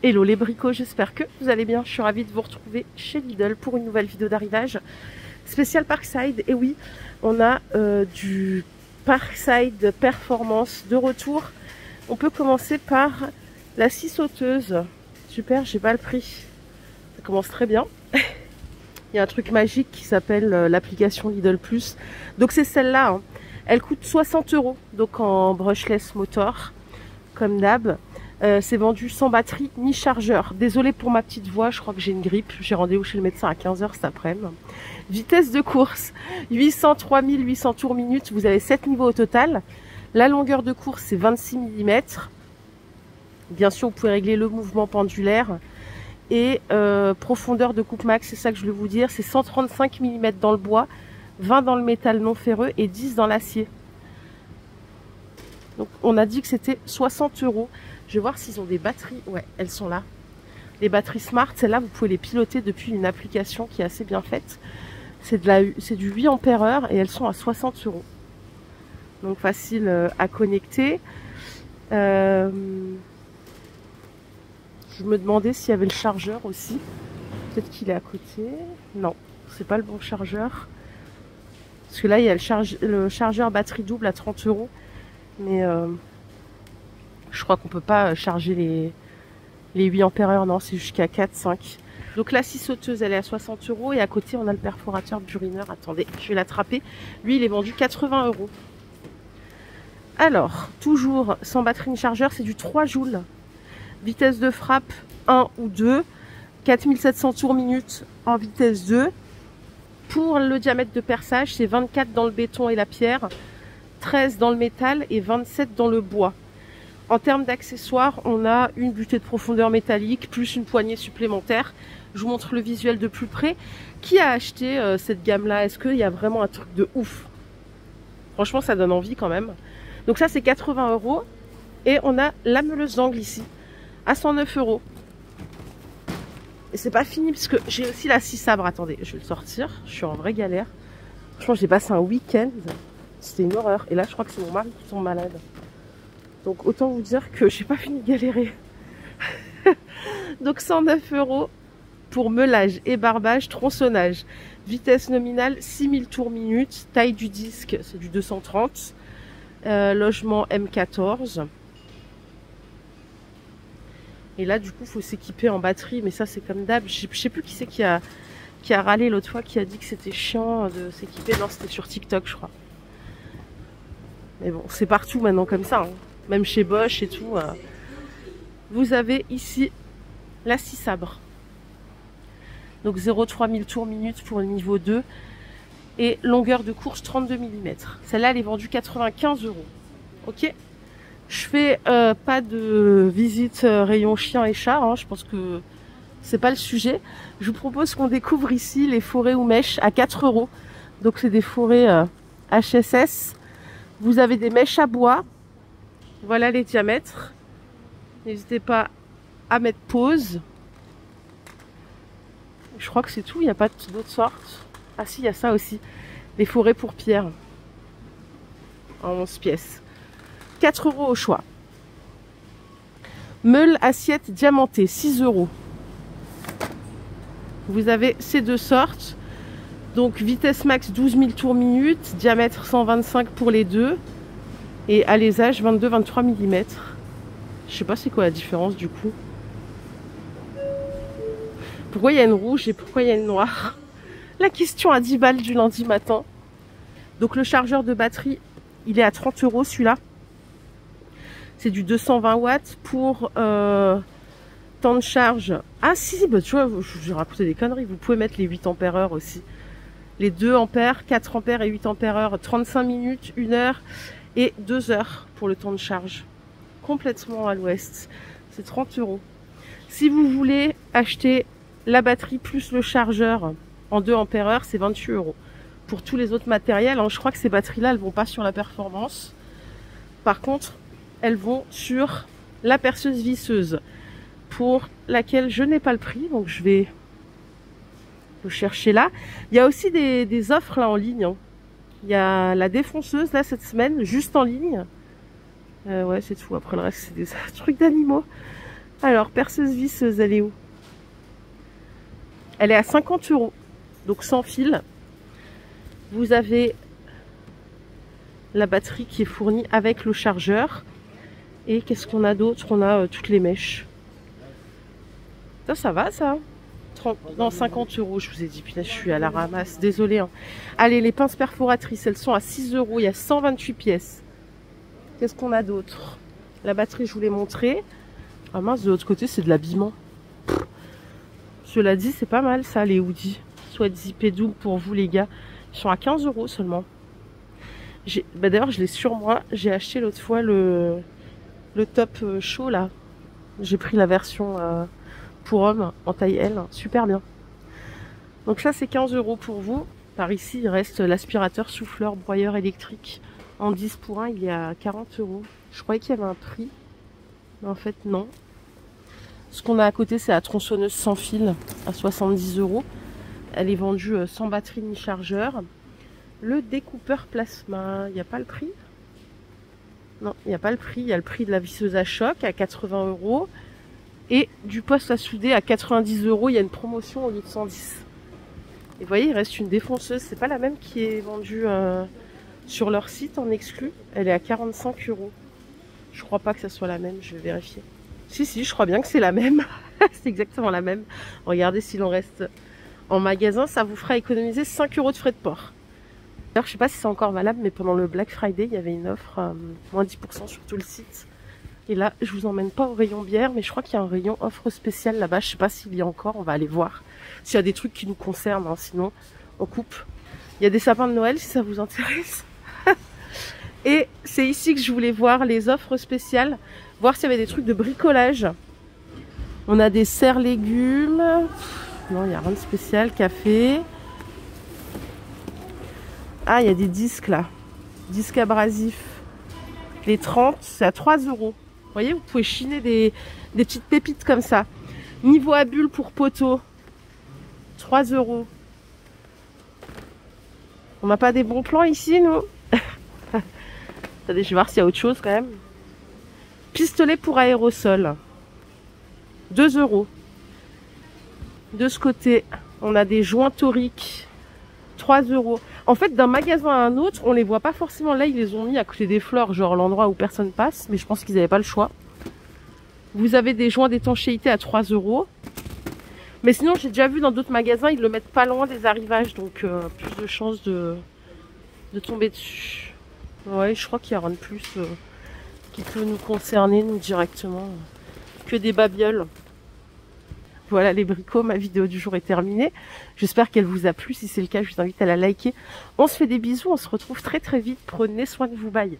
Hello les bricots, j'espère que vous allez bien. Je suis ravie de vous retrouver chez Lidl pour une nouvelle vidéo d'arrivage spécial Parkside. Et oui, on a du Parkside Performance de retour. On peut commencer par la scie sauteuse. Super, j'ai pas le prix. Ça commence très bien. Il y a un truc magique qui s'appelle l'application Lidl Plus. Donc c'est celle-là. Hein. Elle coûte 60 €, donc en brushless motor, comme d'hab. C'est vendu sans batterie ni chargeur. Désolée pour ma petite voix, je crois que j'ai une grippe. J'ai rendez-vous chez le médecin à 15 h cet après-midi. Vitesse de course, 803 800 tours minute. Vous avez 7 niveaux au total. La longueur de course, c'est 26 mm. Bien sûr, vous pouvez régler le mouvement pendulaire. Et profondeur de coupe max, c'est ça que je voulais vous dire. C'est 135 mm dans le bois, 20 dans le métal non ferreux et 10 dans l'acier. Donc on a dit que c'était 60 €. Je vais voir s'ils ont des batteries. Ouais, elles sont là. Les batteries Smart, celles-là, vous pouvez les piloter depuis une application qui est assez bien faite. C'est du 8 ampères et elles sont à 60 €. Donc facile à connecter. Je me demandais s'il y avait le chargeur aussi. Peut-être qu'il est à côté. Non, c'est pas le bon chargeur. Parce que là, il y a le chargeur batterie double à 30 €. Mais je crois qu'on peut pas charger les 8 ampères, non, c'est jusqu'à 4-5. Donc la scie sauteuse, elle est à 60 € et à côté, on a le perforateur burineur. Attendez, je vais l'attraper. Lui, il est vendu 80 €. Alors, toujours sans batterie ni chargeur, c'est du 3 joules. Vitesse de frappe 1 ou 2. 4700 tours minute en vitesse 2. Pour le diamètre de perçage, c'est 24 dans le béton et la pierre, 13 dans le métal et 27 dans le bois. En termes d'accessoires, on a une butée de profondeur métallique plus une poignée supplémentaire. Je vous montre le visuel de plus près. Qui a acheté cette gamme-là? Est-ce qu'il y a vraiment un truc de ouf? Franchement, ça donne envie quand même. Donc ça, c'est 80 €. Et on a la meuleuse d'angle ici, à 109 €. Et c'est pas fini, parce que j'ai aussi la scie sabre. Attendez, je vais le sortir. Je suis en vraie galère. Franchement, j'ai passé un week-end. C'était une horreur. Et là, je crois que c'est mon mari qui tombe malade. Donc autant vous dire que j'ai pas fini de galérer. Donc 109 € pour meulage et barbage, tronçonnage. Vitesse nominale 6000 tours minute. Taille du disque, c'est du 230. Logement M14. Et là du coup il faut s'équiper en batterie. Mais ça c'est comme d'hab. Je sais plus qui c'est qui a râlé l'autre fois, qui a dit que c'était chiant de s'équiper. Non, c'était sur TikTok je crois. Mais bon, c'est partout maintenant comme ça. Hein. Même chez Bosch et tout. Vous avez ici la scie sabre. Donc 0,3 000 tours minute pour le niveau 2. Et longueur de course 32 mm. Celle-là, elle est vendue 95 €. Ok. Je fais pas de visite rayon chien et chat. Hein. Je pense que c'est pas le sujet. Je vous propose qu'on découvre ici les forêts ou mèches à 4 €. Donc c'est des forêts HSS. Vous avez des mèches à bois. Voilà les diamètres. N'hésitez pas à mettre pause. Je crois que c'est tout. Il n'y a pas d'autres sortes. Ah si, il y a ça aussi. Les forêts pour pierre. En 11 pièces. 4 € au choix. Meule assiette diamantée, 6 €. Vous avez ces deux sortes. Donc vitesse max 12 000 tours minute. Diamètre 125 pour les deux. Et alésage 22-23 mm. Je sais pas c'est quoi la différence du coup. Pourquoi il y a une rouge et pourquoi il y a une noire? La question à 10 balles du lundi matin. Donc le chargeur de batterie, il est à 30 € celui-là. C'est du 220 watts pour temps de charge. Ah si, bah, tu vois, j'ai raconté des conneries. Vous pouvez mettre les 8 ampères aussi. Les 2 ampères, 4 ampères et 8 ampères, 35 minutes, 1 heure. Et 2 heures pour le temps de charge. Complètement à l'ouest. C'est 30 €. Si vous voulez acheter la batterie plus le chargeur en 2 ampères, c'est 28 €. Pour tous les autres matériels, hein, je crois que ces batteries-là, elles vont pas sur la performance. Par contre, elles vont sur la perceuse visseuse, pour laquelle je n'ai pas le prix. Donc je vais le chercher là. Il y a aussi des offres là en ligne. Hein. Il y a la défonceuse là cette semaine, juste en ligne. Ouais, c'est tout. Après le reste, c'est des trucs d'animaux. Alors, perceuse visseuse, elle est où? Elle est à 50 €, donc sans fil. Vous avez la batterie qui est fournie avec le chargeur. Et qu'est-ce qu'on a d'autre? On a toutes les mèches. Ça va ça? 50 €, je vous ai dit, putain, je suis à la ramasse, désolée. Hein. Allez, les pinces perforatrices, elles sont à 6 €, il y a 128 pièces. Qu'est-ce qu'on a d'autre? La batterie, je vous l'ai montré. Ah mince, de l'autre côté, c'est de l'habillement. Cela dit, c'est pas mal ça, les hoodies. Soit zippé double pour vous les gars. Ils sont à 15 € seulement. D'ailleurs, je l'ai sur moi. J'ai acheté l'autre fois le top chaud là. J'ai pris la version pour homme en taille L. Super bien. Donc ça, c'est 15 € pour vous. Par ici, il reste l'aspirateur souffleur broyeur électrique. En 10 pour 1, il est à 40 €. Je croyais qu'il y avait un prix. Mais en fait, non. Ce qu'on a à côté, c'est la tronçonneuse sans fil à 70 €. Elle est vendue sans batterie ni chargeur. Le découpeur plasma, il n'y a pas le prix? Non, il n'y a pas le prix. Il y a le prix de la visseuse à choc à 80 €. Et du poste à souder à 90 €. Il y a une promotion au lieu de 110. Et vous voyez, il reste une défonceuse. C'est pas la même qui est vendue sur leur site en exclu. Elle est à 45 €. Je crois pas que ça soit la même. Je vais vérifier. Si, je crois bien que c'est la même. C'est exactement la même. Regardez s'il en reste en magasin. Ça vous fera économiser 5 € de frais de port. D'ailleurs, je sais pas si c'est encore valable, mais pendant le Black Friday, il y avait une offre moins 10% sur tout le site. Et là, je vous emmène pas au rayon bière, mais je crois qu'il y a un rayon offre spéciale là-bas. Je sais pas s'il y a encore. On va aller voir s'il y a des trucs qui nous concernent. Hein, sinon, on coupe. Il y a des sapins de Noël si ça vous intéresse. Et c'est ici que je voulais voir les offres spéciales. Voir s'il y avait des trucs de bricolage. On a des serres légumes. Non, il n'y a rien de spécial. Café. Ah, il y a des disques là. Disques abrasifs. Les 30, c'est à 3 €. Vous voyez, vous pouvez chiner des petites pépites comme ça. Niveau à bulles pour poteau. 3 €. On n'a pas des bons plans ici, nous? Attendez, je vais voir s'il y a autre chose quand même. Pistolet pour aérosol. 2 €. De ce côté, on a des joints toriques. 3 €. En fait, d'un magasin à un autre, on les voit pas forcément. Là, ils les ont mis à côté des fleurs, genre l'endroit où personne passe. Mais je pense qu'ils n'avaient pas le choix. Vous avez des joints d'étanchéité à 3 €. Mais sinon, j'ai déjà vu dans d'autres magasins, ils le mettent pas loin des arrivages. Donc, plus de chances de tomber dessus. Ouais, je crois qu'il y a rien de plus qui peut nous concerner, nous, directement. Que des babioles. Voilà les bricots, ma vidéo du jour est terminée. J'espère qu'elle vous a plu. Si c'est le cas, je vous invite à la liker. On se fait des bisous, on se retrouve très très vite. Prenez soin de vous, bye.